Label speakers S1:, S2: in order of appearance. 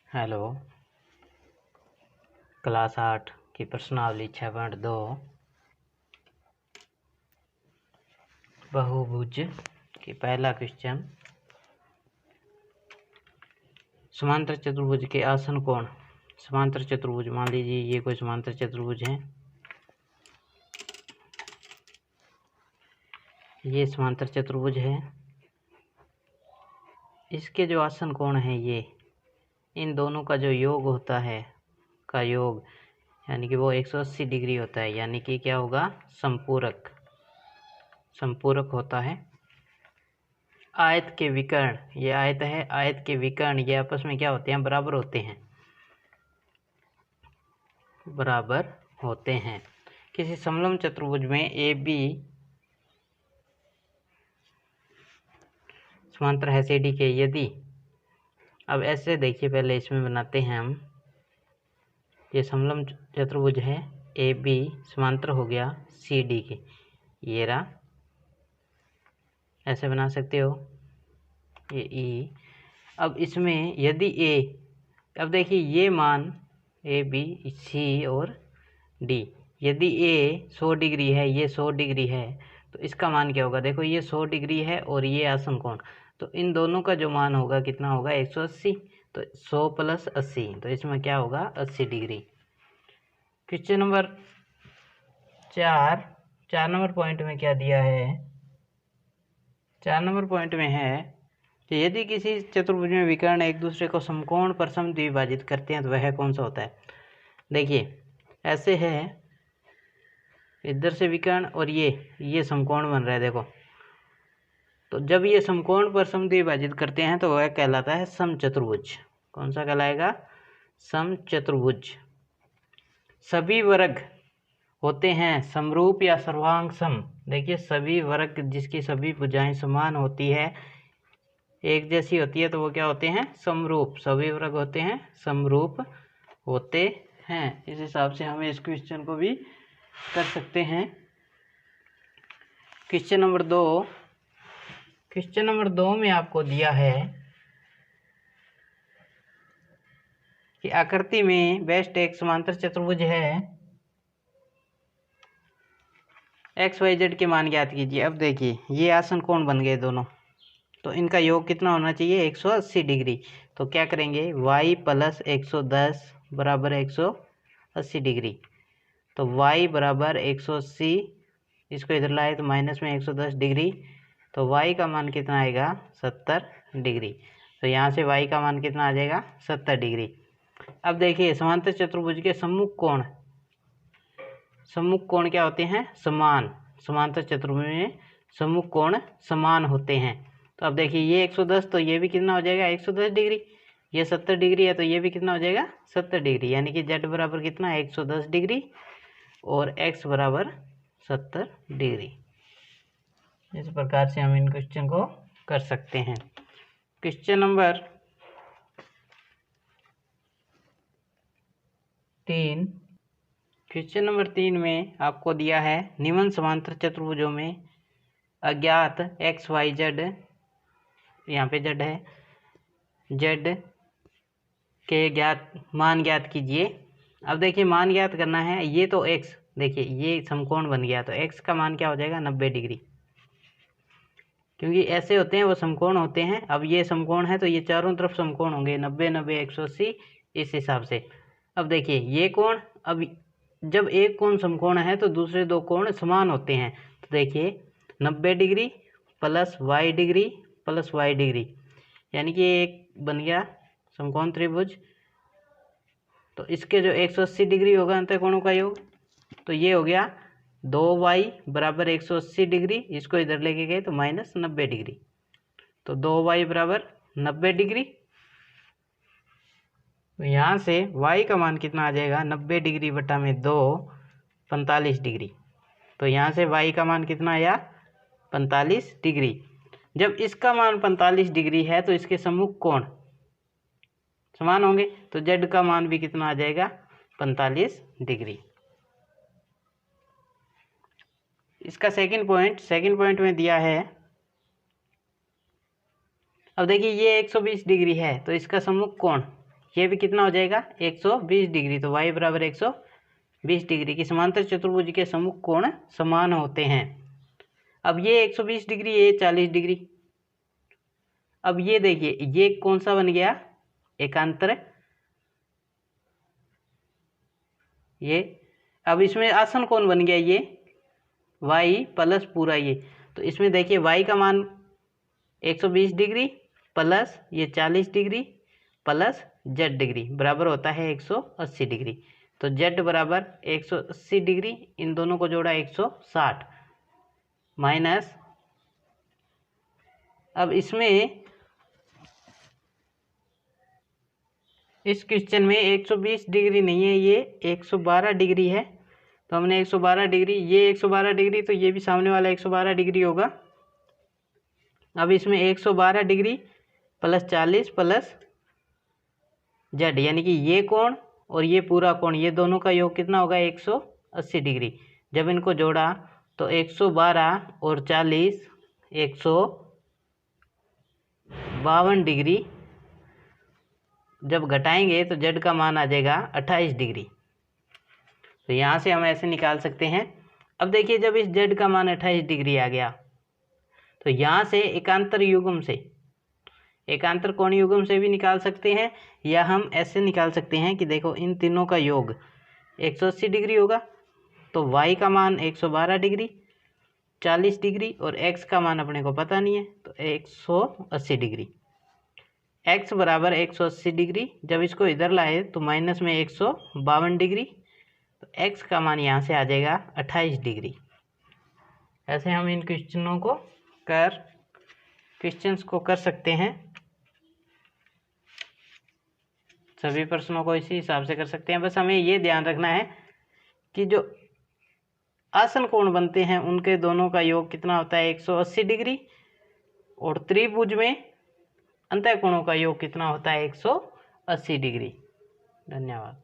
S1: Hello. Class 8 की प्रश्नावली 6.2 बहुभुज की पहला क्वेश्चन। समांतर चतुर्भुज के आसन कोण। समांतर चतुर्भुज, मान लीजिए ये कोई समांतर चतुर्भुज है, ये समांतर चतुर्भुज है, इसके जो आसन कोण है ये इन दोनों का जो योग होता है का योग यानी कि वो 180 डिग्री होता है, यानी कि क्या होगा, संपूरक। संपूरक होता है। आयत के विकर्ण, ये आयत है, आयत के विकर्ण ये आपस में क्या होते हैं, बराबर होते हैं, बराबर होते हैं। किसी समलंब चतुर्भुज में ए बी समांतर है सी डी के, यदि, अब ऐसे देखिए, पहले इसमें बनाते हैं हम, ये समलंब चतुर्भुज है, ए बी समांतर हो गया सी डी के, ये रहा, ऐसे बना सकते हो, ये ई। अब इसमें यदि ए, अब देखिए ये मान ए बी सी और डी, यदि ए 100 डिग्री है, ये 100 डिग्री है, तो इसका मान क्या होगा, देखो ये 100 डिग्री है और ये आसन कोण, तो इन दोनों का जो मान होगा कितना होगा, 180। तो 100 प्लस 80, तो इसमें क्या होगा, 80 degree. Question number 4 number point में क्या दिया है, 4 नंबर पॉइंट में है कि यदि किसी चतुर्भुज में विकर्ण एक दूसरे को समकोण पर समद्विभाजित करते हैं तो वह कौन सा होता है। देखिए ऐसे है, इधर से विकर्ण और ये समकोण बन रहा है, देखो, तो जब ये समकोण पर समद्विभाजित करते हैं तो वह कहलाता है समचतुर्भुज। कौन सा कहलाएगा, समचतुर्भुज। सभी वर्ग होते हैं समरूप या सर्वांग सम। देखिए सभी वर्ग जिसकी सभी भुजाएं समान होती है, एक जैसी होती है, तो वो क्या होते हैं, समरूप। सभी वर्ग होते हैं समरूप होते हैं। इस हिसाब से हम इस क्वेश्चन को भी कर सकते हैं। क्वेश्चन नंबर 2, क्वेश्चन नंबर 2 में आपको दिया है कि आकृति में बेस्ट एक समांतर चतुर्भुज है, एक्स वाई जेड के मान ज्ञात कीजिए। अब देखिए ये आसन कोण बन गए दोनों, तो इनका योग कितना होना चाहिए, 180 डिग्री। तो क्या करेंगे, y प्लस 110 बराबर 180 डिग्री। तो y बराबर 180, इसको इधर लाए तो माइनस में 110 डिग्री, तो y का मान कितना आएगा, 70 डिग्री। तो यहाँ से y का मान कितना आ जाएगा, 70 डिग्री। अब देखिए समांतर चतुर्भुज के सम्मुख कोण, सम्मुख कोण क्या होते हैं, समान। समांतर चतुर्भुज में सम्मुख कोण समान होते हैं। तो अब देखिए ये 110, तो ये भी कितना हो जाएगा, 110 डिग्री। ये 70 डिग्री है, तो ये भी कितना हो जाएगा, 70 डिग्री। यानी कि z बराबर कितना, 110 डिग्री और x बराबर 70 डिग्री। इस प्रकार से हम इन क्वेश्चन को कर सकते हैं। क्वेश्चन नंबर 3, क्वेश्चन नंबर 3 में आपको दिया है निम्न समांतर चतुर्भुजों में अज्ञात एक्स वाई जेड, यहाँ पे जेड है, जेड के मान ज्ञात कीजिए। अब देखिए मान ज्ञात करना है, ये तो एक्स, देखिए ये समकोण बन गया, तो एक्स का मान क्या हो जाएगा, 90 डिग्री, क्योंकि ऐसे होते हैं वो समकोण होते हैं। अब ये समकोण है तो ये चारों तरफ समकोण होंगे, 90 90 180, इस हिसाब से। अब देखिए ये कोण, अब जब एक कोण समकोण है तो दूसरे दो कोण समान होते हैं। तो देखिए 90 degree plus Y degree plus Y degree, यानी कि एक बन गया समकोण त्रिभुज। तो इसके जो 180 डिग्री होगा अंतःकोणों का योग, तो ये हो गया 2y बराबर 180 डिग्री, इसको इधर लेके गए तो माइनस 90 डिग्री, तो 2y बराबर 90 डिग्री। तो यहाँ से y का मान कितना आ जाएगा, 90 डिग्री बटा में 2, 45 डिग्री। तो यहाँ से y का मान कितना आया, 45 डिग्री। जब इसका मान 45 डिग्री है तो इसके सम्मुख कोण समान होंगे, तो z का मान भी कितना आ जाएगा, 45 डिग्री। इसका सेकंड पॉइंट में दिया है, अब देखिए ये 120 डिग्री है, तो इसका सम्मुख कोण ये भी कितना हो जाएगा 120 डिग्री। तो y बराबर 120 डिग्री की समांतर चतुर्भुज के सम्मुख कोण समान होते हैं। अब ये 120 डिग्री, ये 40 डिग्री। अब ये देखिए ये कौन सा बन गया एकांतर, ये। अब इसमें आसन कोण बन गया ये y प्लस पूरा ये। तो इसमें देखिए y का मान 120 डिग्री प्लस ये 40 डिग्री प्लस z डिग्री बराबर होता है 180 डिग्री। तो z बराबर 180 डिग्री, इन दोनों को जोड़ा 160 माइनस, अब इसमें इस क्वेश्चन में 120 डिग्री नहीं है, ये 112 डिग्री है। तो हमने 112 डिग्री, ये 112 डिग्री, तो ये भी सामने वाला 112 डिग्री होगा। अब इसमें 112 डिग्री प्लस 40 प्लस जेड, यानी कि ये कोण और ये पूरा कोण, ये दोनों का योग कितना होगा 180 डिग्री। जब इनको जोड़ा तो 112 और 40 152 डिग्री, जब घटाएंगे तो जेड का मान आ जाएगा 28 डिग्री। तो यहाँ से हम ऐसे निकाल सकते हैं। अब देखिए जब इस जेड का मान 28 डिग्री आ गया तो यहाँ से एकांतर युग्म से, एकांतर कोण युग्म से भी निकाल सकते हैं, या हम ऐसे निकाल सकते हैं कि देखो इन तीनों का योग 180 डिग्री होगा। तो y का मान 112 डिग्री, 40 डिग्री और x का मान अपने को पता नहीं है, तो 180 डिग्री। x बराबर 180 डिग्री, जब इसको इधर लाए तो माइनस में 152 डिग्री, तो x का मान यहाँ से आ जाएगा 28 डिग्री। ऐसे हम इन क्वेश्चंस को कर सकते हैं। सभी प्रश्नों को इसी हिसाब से कर सकते हैं। बस हमें ये ध्यान रखना है कि जो आसन कोण बनते हैं उनके दोनों का योग कितना होता है 180 डिग्री, और त्रिभुज में अंतःकोणों का योग कितना होता है 180 डिग्री। धन्यवाद।